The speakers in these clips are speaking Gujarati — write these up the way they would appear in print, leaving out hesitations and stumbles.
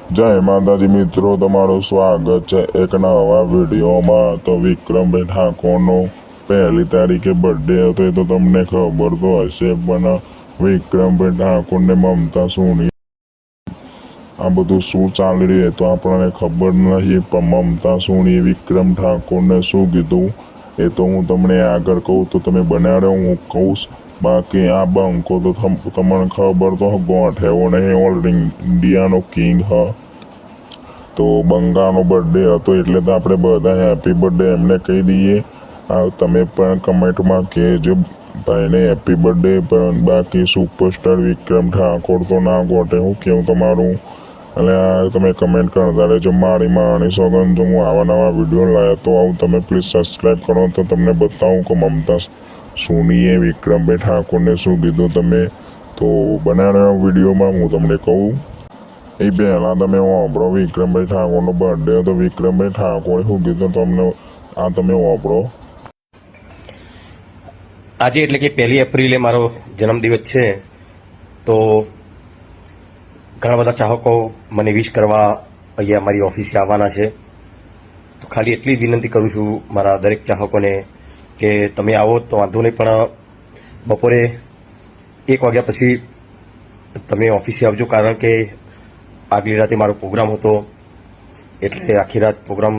जय माताजी मित्रों, तमाરું સ્વાગત છે એક નવા વિડીયોમાં। તો વિક્રમભાઈ ઠાકોરનો 1 તારીખે બર્થડે હતો, એ તો તમને ખબર તો હશે, પણ વિક્રમભાઈ ઠાકોરને મમતા સોની આ બધું શું ચાલી રહ્યું તો આપણને ખબર નહીં, પણ મમતા સોની વિક્રમ ઠાકોરને શું કીધું એ તો હું તમને આગળ કહું, તો તમે બન્યા રહો, હું કહું। બાકી આ બંકો તો તમને ખબર તો ગોઠેવો નહીં, ઓલ ઇન્ડિયાનો કિંગ હ। તો બંગાનો બર્થડે હતો એટલે તો આપણે બધા હેપી બર્થડે એમને કહી દઈએ। તમે પણ કમેન્ટમાં કહેજો ભાઈને હેપી બર્થડે। પણ બાકી સુપરસ્ટાર વિક્રમ ઠાકોર તો ના ગોઠે, હું કેવું તમારું, એટલે તમે કમેન્ટ કરતા રહેજો। મારી સોગન, જો હું આવા નવા વિડીયો લાવ્યો તો આવું, તમે પ્લીઝ સબસ્ક્રાઈબ કરો તો તમને બતાવું કે મમતા સોનીએ વિક્રમભાઈ ઠાકોરને શું કીધું। તમે તો બનાવ્યા વિડીયોમાં હું તમને કહું એ પહેલાં તમે વાપરો વિક્રમભાઈ ઠાકોરનો બર્થડે હતો, વિક્રમભાઈ ઠાકોરે શું કીધું તમને આ તમે વાપરો। આજે એટલે કે 1 એપ્રિલે મારો જન્મદિવસ છે, તો ઘણા બધા ચાહકો મને વિશ કરવા અહીંયા મારી ઓફિસે આવવાના છે। તો ખાલી એટલી જ વિનંતી કરું છું મારા દરેક ચાહકોને કે તમે આવો તો વાંધો નહીં, પણ બપોરે 1 વાગ્યા પછી તમે ઓફિસે આવજો, કારણ કે આગલી રાતે મારો પ્રોગ્રામ હતો, એટલે આખી રાત પ્રોગ્રામ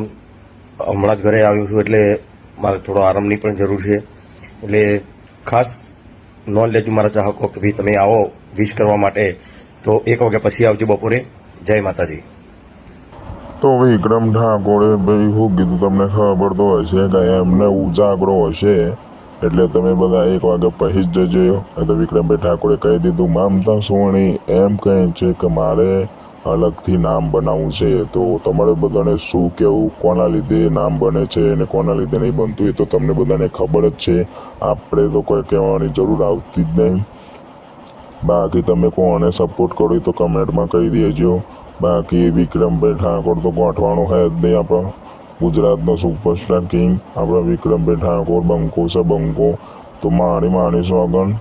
હમણાં જ ઘરે આવ્યો છું, એટલે મારે થોડો આરામની પણ જરૂર છે। એટલે ખાસ નોંધ લેજો મારા ચાહકો કે ભાઈ તમે આવો વિશ કરવા માટે, તો 1 વાગ્યા પછી આવજો બપોરે। જય માતાજી। તો વિક્રમ ઠાકોરે ભાઈ શું કીધું તમને ખબર તો હશે કે એમને ઉજાગરો હશે, એટલે તમે બધા 1 વાગ્યા પછી જ જજો। તો વિક્રમભાઈ ઠાકોરે કહી દીધું મમતા સોની એમ કહે છે કે મારે અલગથી નામ બનાવવું છે। તો તમારે બધાને શું કહેવું, કોના લીધે નામ બને છે અને કોના લીધે નહીં બનતું એ તો તમને બધાને ખબર જ છે, આપણે તો કોઈ કહેવાની જરૂર આવતી જ નહીં। બાકી તમે કોને સપોર્ટ કરો એ તો કમેન્ટમાં કહી દેજો। બાકી વિક્રમભાઈ ઠાકોર તો ગોઠવાનો હે જ નહીં, આપણો ગુજરાતનો સુપરસ્ટાર કિંગ આપણા વિક્રમભાઈ ઠાકોર બંકો છે બંકો। તો મારી સોગન,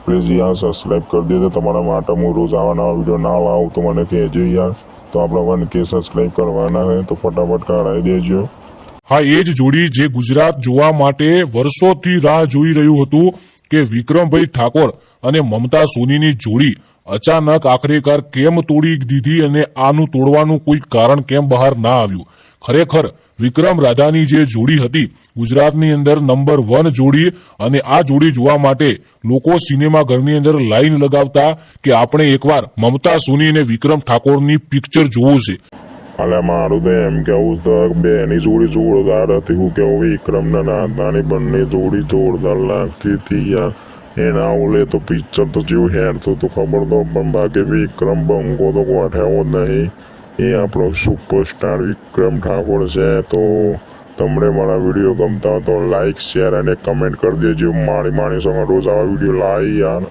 પ્લીઝ યાર સબસ્ક્રાઈબ કરી દેજો। તમારા માટે હું રોજ આવા નવા વિડીયો ના લાવું તો મને કહેજો યાર। તો આપણા 1K સબસ્ક્રાઈબ કરવાના હોય તો ફટાફટ કરાવી દેજો। હા, એ જ જોડી જે ગુજરાત જોવા માટે વર્ષોથી રાહ જોઈ રહ્યું હતું કે વિક્રમભાઈ ઠાકોર અને મમતા સોનીની જોડી અચાનક આખરેકાર કેમ તોડી દીધી અને આનું તોડવાનું કોઈ કારણ કેમ બહાર ના આવ્યું। ખરેખર વિક્રમ રાધાની જે જોડી હતી ગુજરાતની અંદર નંબર 1 જોડી, અને આ જોડી જોવા માટે લોકો સિનેમાઘરની અંદર લાઈન લગાવતા કે આપણે એકવાર મમતા સોની અને વિક્રમ ઠાકોરની પિક્ચર જોવું છે। અલે મારું તો એમ કેવું તો બેની જોડી જોરદાર હતી, હું કેવું વિક્રમ ને રાધાની બંને જોડી જોરદાર લાગતી હતી યાર। એના ઓલે તો પિક્ચર તો જેવું હેરતું તો ખબર તો, પણ બાકી વિક્રમ બંકો તો ગોઠ્યાવો જ નહીં, એ આપણો સુપરસ્ટાર વિક્રમ ઠાકોર છે। તો તમને મારા વિડીયો ગમતા તો લાઈક શેર અને કમેન્ટ કરી દેજો। મારી સંગ રોજ આવા વિડીયો લાવી યાર।